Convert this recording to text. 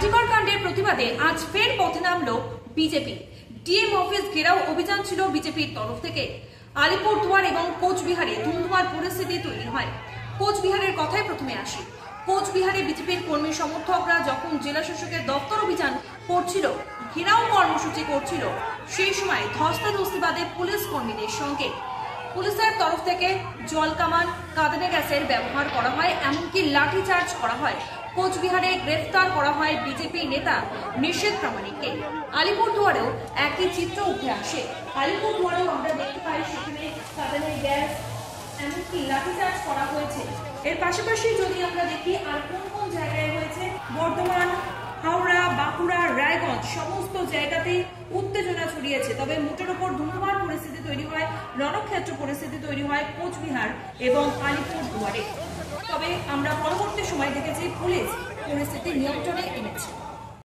আরজিকর কাণ্ডের প্রতিবাদে আজ ফের পথে নামলো বিজেপি। ডিএম অফিস ঘেরাও অভিযান ছিল বিজেপির তরফ থেকে। আলিপুরদুয়ার এবং কোচবিহারে ধুমধুমার পরিস্থিতি তৈরি হয়। কোচবিহারের কথায় প্রথমে আসি। কোচবিহারে বিজেপির কর্মী সমর্থকরা যখন জেলা শাসকের দপ্তর অভিযান করছিল, ঘেরাও কর্মসূচি করছিল, সেই সময় ধস্তাধস্তি বাদে পুলিশ কর্মীদের সঙ্গে পুলিশের তরফ থেকে জল কামান, কাঁদানে গ্যাসের ব্যবহার করা হয়, এমনকি লাঠিচার্জ করা হয়। কোচবিহারে গ্রেফতার করা হয় বিজেপি নেতা নিষেধ প্রামাণিককে। আলিপুরদুয়ারেও একই চিত্র উঠে আসে। আলিপুরদুয়ারেও আমরা দেখতে পাই সেখানে কাঁদানে গ্যাস, এমনকি লাঠিচার্জ করা হয়েছে। এর পাশাপাশি যদি আমরা দেখি আর কোন কোন জায়গায় হয়েছে, বর্ধমান, হাওড়া, বাঁকুড়া, রায়গঞ্জ সমস্ত জায়গাতেই উত্তেজনা ছড়িয়েছে। তবে মুটের ওপর ধুমধুমার পরিস্থিতি তৈরি হয়, রণক্ষেত্র পরিস্থিতি তৈরি হয় কোচবিহার এবং আলিপুরদুয়ারে। তবে আমরা পরবর্তী সময় দেখেছি পুলিশ পরিস্থিতি নিয়ন্ত্রণে এনেছে।